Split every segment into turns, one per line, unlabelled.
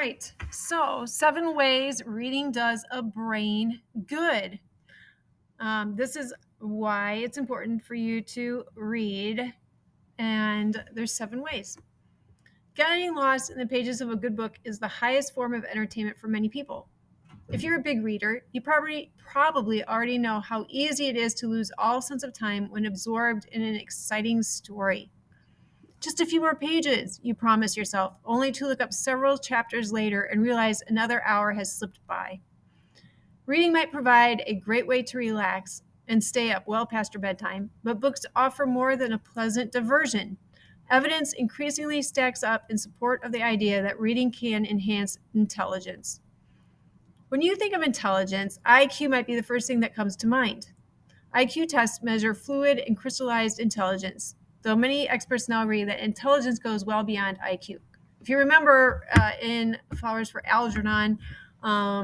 right. So, 7 ways reading does a brain good. This is why it's important for you to read. And there's 7 ways. Getting lost in the pages of a good book is the highest form of entertainment for many people. If you're a big reader, you probably already know how easy it is to lose all sense of time when absorbed in an exciting story. Just a few more pages, you promise yourself, only to look up several chapters later and realize another hour has slipped by. Reading might provide a great way to relax and stay up well past your bedtime, but books offer more than a pleasant diversion. Evidence increasingly stacks up in support of the idea that reading can enhance intelligence. When you think of intelligence, IQ might be the first thing that comes to mind. IQ tests measure fluid and crystallized intelligence, though many experts now agree that intelligence goes well beyond IQ. If you remember in Flowers for Algernon,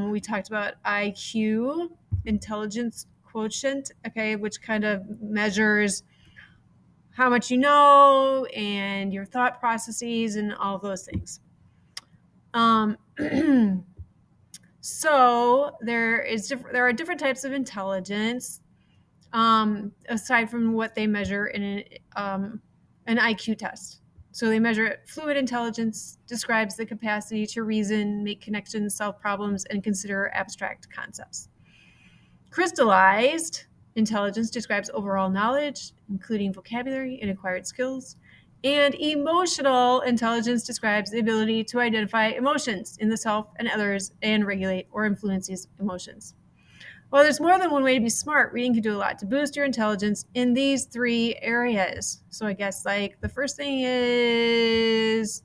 we talked about IQ, intelligence quotient, okay, which kind of measures how much you know and your thought processes and all of those things. So there are different types of intelligence. Aside from what they measure in an IQ test. So they measure it. Fluid intelligence describes the capacity to reason, make connections, solve problems, and consider abstract concepts. Crystallized intelligence describes overall knowledge, including vocabulary and acquired skills. And emotional intelligence describes the ability to identify emotions in the self and others and regulate or influence these emotions. Well, there's more than one way to be smart. Reading can do a lot to boost your intelligence in these 3 areas. So I guess the first thing is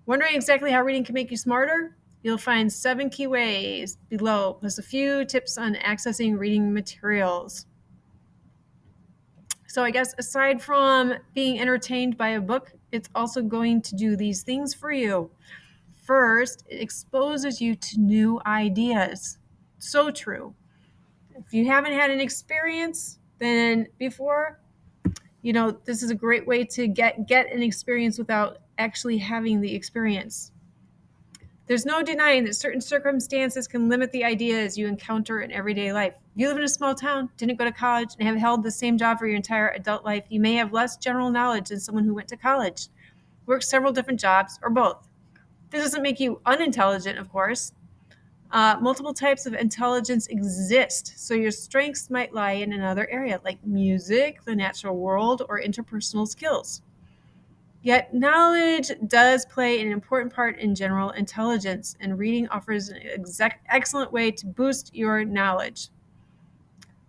wondering exactly how reading can make you smarter? You'll find 7 key ways below, plus a few tips on accessing reading materials. So I guess aside from being entertained by a book, it's also going to do these things for you. First, it exposes you to new ideas. So true. If you haven't had an experience then before, this is a great way to get an experience without actually having the experience. There's no denying that certain circumstances can limit the ideas you encounter in everyday life. If you live in a small town, didn't go to college, and have held the same job for your entire adult life, you may have less general knowledge than someone who went to college, worked several different jobs, or both. This doesn't make you unintelligent, of course. Multiple types of intelligence exist, so your strengths might lie in another area, like music, the natural world, or interpersonal skills. Yet knowledge does play an important part in general intelligence, and reading offers an excellent way to boost your knowledge.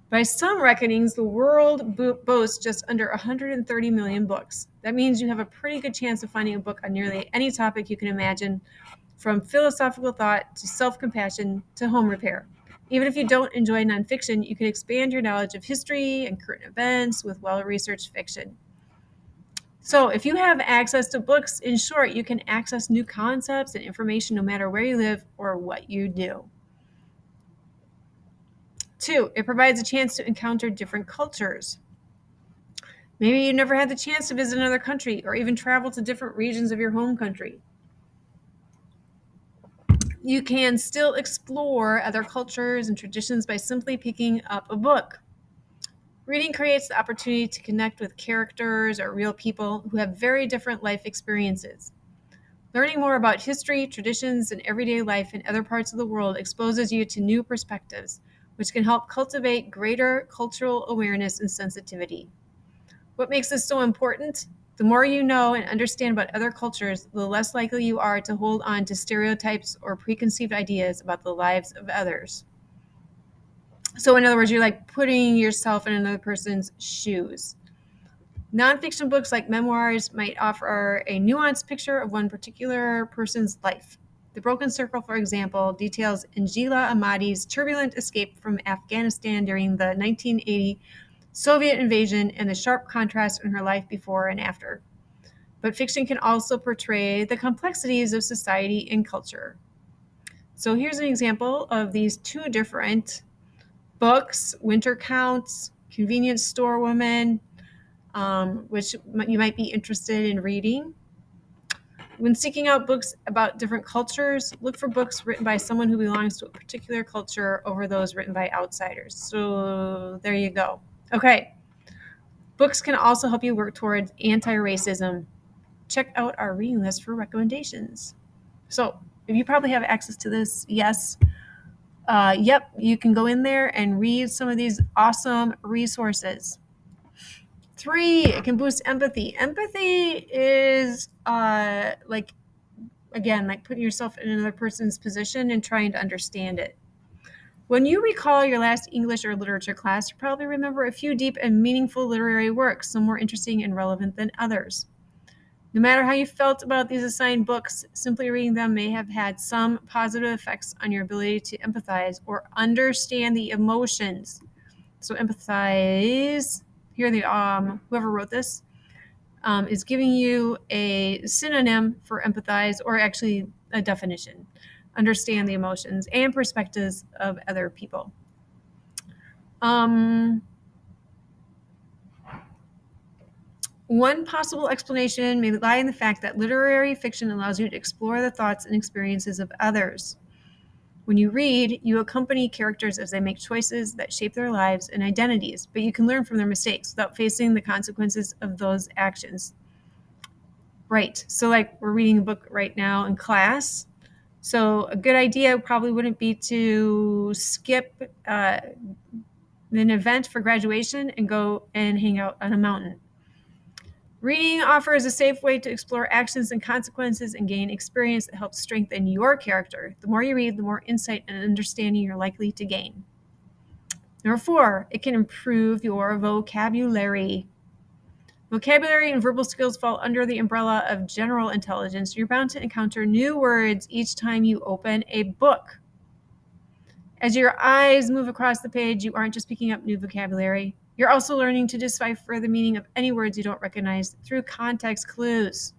By some reckonings, the world boasts just under 130 million books. That means you have a pretty good chance of finding a book on nearly any topic you can imagine, from philosophical thought to self-compassion to home repair. Even if you don't enjoy nonfiction, you can expand your knowledge of history and current events with well-researched fiction. So if you have access to books, in short, you can access new concepts and information no matter where you live or what you do. 2, it provides a chance to encounter different cultures. Maybe you never had the chance to visit another country or even travel to different regions of your home country. You can still explore other cultures and traditions by simply picking up a book. Reading creates the opportunity to connect with characters or real people who have very different life experiences. Learning more about history, traditions, and everyday life in other parts of the world exposes you to new perspectives, which can help cultivate greater cultural awareness and sensitivity. What makes this so important? The more you know and understand about other cultures, the less likely you are to hold on to stereotypes or preconceived ideas about the lives of others. So in other words, you're like putting yourself in another person's shoes. Nonfiction books like memoirs might offer a nuanced picture of one particular person's life. The Broken Circle, for example, details Angela Ahmadi's turbulent escape from Afghanistan during the 1980 Soviet invasion and the sharp contrast in her life before and after. But fiction can also portray the complexities of society and culture. So here's an example of these 2 different books: Winter Counts, Convenience Store Woman, which you might be interested in reading. When seeking out books about different cultures, look for books written by someone who belongs to a particular culture over those written by outsiders. So there you go. Okay. Books can also help you work towards anti-racism. Check out our reading list for recommendations. So if you probably have access to this, yes. Yep, you can go in there and read some of these awesome resources. 3, it can boost empathy. Empathy is like putting yourself in another person's position and trying to understand it. When you recall your last English or literature class, you probably remember a few deep and meaningful literary works, some more interesting and relevant than others. No matter how you felt about these assigned books, simply reading them may have had some positive effects on your ability to empathize or understand the emotions. So empathize, here the whoever wrote this is giving you a synonym for empathize, or actually a definition. Understand the emotions and perspectives of other people. One possible explanation may lie in the fact that literary fiction allows you to explore the thoughts and experiences of others. When you read, you accompany characters as they make choices that shape their lives and identities, but you can learn from their mistakes without facing the consequences of those actions. Right. So, like, we're reading a book right now in class. So, a good idea probably wouldn't be to skip an event for graduation and go and hang out on a mountain. Reading offers a safe way to explore actions and consequences and gain experience that helps strengthen your character. The more you read, the more insight and understanding you're likely to gain. Number 4, it can improve your vocabulary. Vocabulary and verbal skills fall under the umbrella of general intelligence. You're bound to encounter new words each time you open a book. As your eyes move across the page, you aren't just picking up new vocabulary. You're also learning to decipher the meaning of any words you don't recognize through context clues.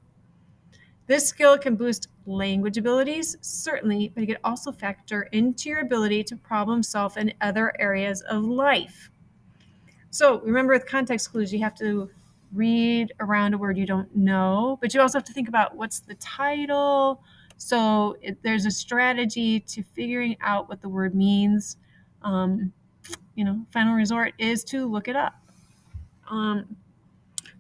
This skill can boost language abilities, certainly, but it can also factor into your ability to problem solve in other areas of life. So remember, with context clues, you have to read around a word you don't know, but you also have to think about what's the title. So there's a strategy to figuring out what the word means. Final resort is to look it up.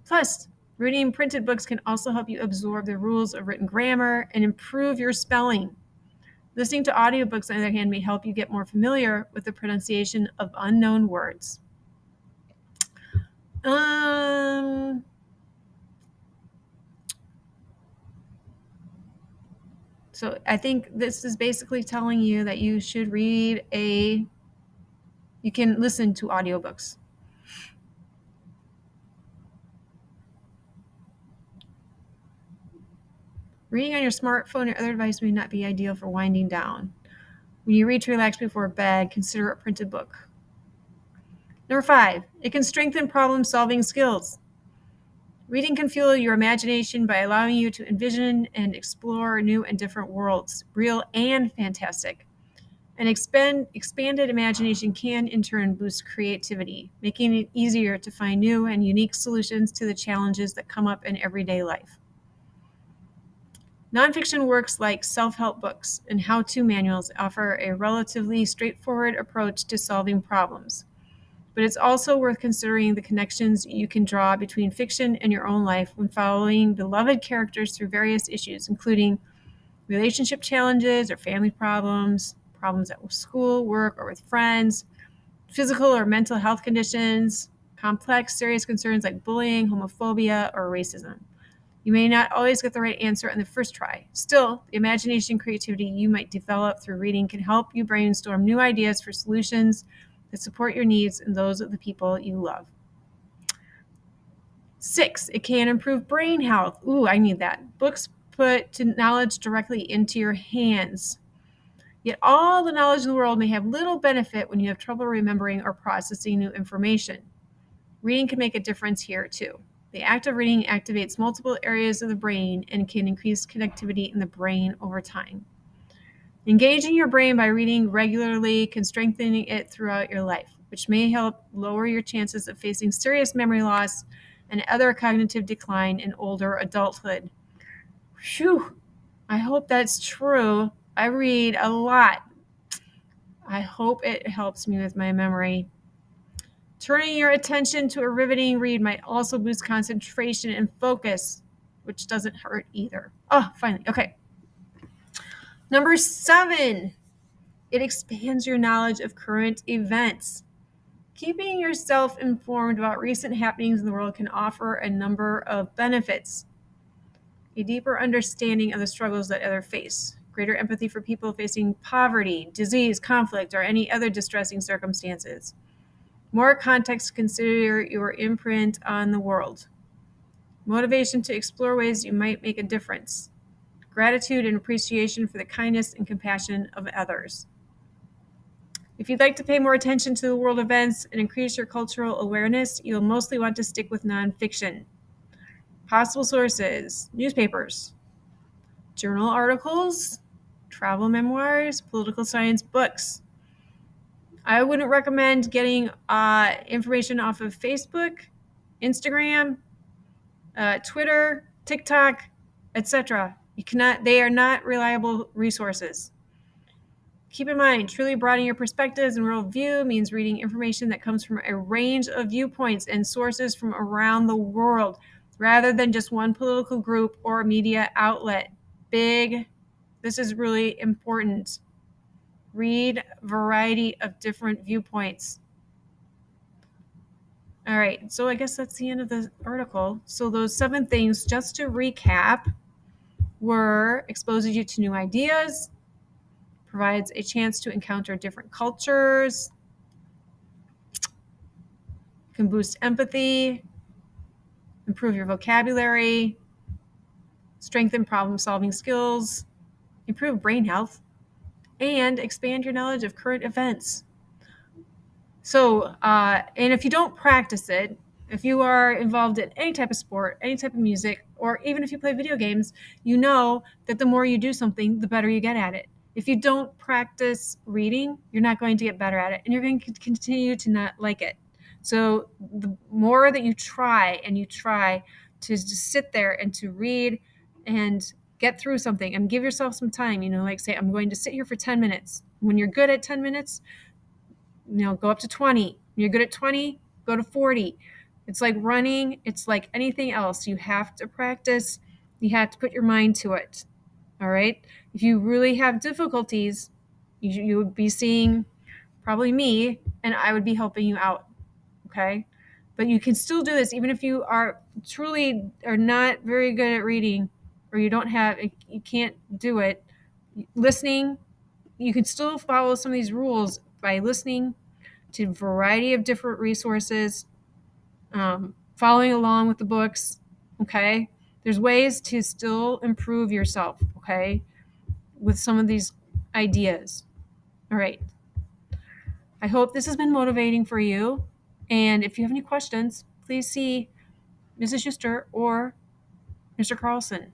Plus, reading printed books can also help you absorb the rules of written grammar and improve your spelling. Listening to audiobooks, on the other hand, may help you get more familiar with the pronunciation of unknown words. So I think this is basically telling you that you should you can listen to audiobooks. Reading on your smartphone or other device may not be ideal for winding down. When you read to relax before bed, consider a printed book. Number 5, it can strengthen problem-solving skills. Reading can fuel your imagination by allowing you to envision and explore new and different worlds, real and fantastic. An expanded imagination can, in turn, boost creativity, making it easier to find new and unique solutions to the challenges that come up in everyday life. Nonfiction works like self-help books and how-to manuals offer a relatively straightforward approach to solving problems. But it's also worth considering the connections you can draw between fiction and your own life when following beloved characters through various issues, including relationship challenges or family problems at school, work, or with friends, physical or mental health conditions, complex, serious concerns like bullying, homophobia, or racism. You may not always get the right answer on the first try. Still, the imagination and creativity you might develop through reading can help you brainstorm new ideas for solutions that support your needs and those of the people you love. 6, it can improve brain health. Ooh, I need that. Books put knowledge directly into your hands. Yet all the knowledge in the world may have little benefit when you have trouble remembering or processing new information. Reading can make a difference here too. The act of reading activates multiple areas of the brain and can increase connectivity in the brain over time. Engaging your brain by reading regularly can strengthen it throughout your life, which may help lower your chances of facing serious memory loss and other cognitive decline in older adulthood. Phew. I hope that's true. I read a lot. I hope it helps me with my memory. Turning your attention to a riveting read might also boost concentration and focus, which doesn't hurt either. Oh, finally. Okay. Number 7, it expands your knowledge of current events. Keeping yourself informed about recent happenings in the world can offer a number of benefits. A deeper understanding of the struggles that others face, greater empathy for people facing poverty, disease, conflict, or any other distressing circumstances. More context to consider your imprint on the world. Motivation to explore ways you might make a difference. Gratitude and appreciation for the kindness and compassion of others. If you'd like to pay more attention to the world events and increase your cultural awareness, you'll mostly want to stick with nonfiction. Possible sources: newspapers, journal articles, travel memoirs, political science books. I wouldn't recommend getting information off of Facebook, Instagram, Twitter, TikTok, etc. They are not reliable resources. Keep in mind, truly broadening your perspectives and worldview means reading information that comes from a range of viewpoints and sources from around the world, rather than just one political group or media outlet. This is really important. Read a variety of different viewpoints. All right, so I guess that's the end of the article. So those 7 things, just to recap, were: exposes you to new ideas, provides a chance to encounter different cultures, can boost empathy, improve your vocabulary, strengthen problem-solving skills, improve brain health, and expand your knowledge of current events. So, and if you don't practice it, if you are involved in any type of sport, any type of music, or even if you play video games, you know that the more you do something, the better you get at it. If you don't practice reading, you're not going to get better at it, and you're going to continue to not like it. So the more that you try to just sit there and to read and get through something and give yourself some time, like say, I'm going to sit here for 10 minutes. When you're good at 10 minutes, go up to 20. When you're good at 20, go to 40. It's like running. It's like anything else. You have to practice. You have to put your mind to it. All right. If you really have difficulties, you would be seeing probably me, and I would be helping you out. Okay. But you can still do this even if you are not very good at reading, or you can't do it. Listening, you can still follow some of these rules by listening to a variety of different resources, following along with the books. Okay. There's ways to still improve yourself. Okay. With some of these ideas. All right. I hope this has been motivating for you. And if you have any questions, please see Mrs. Schuster or Mr. Carlson.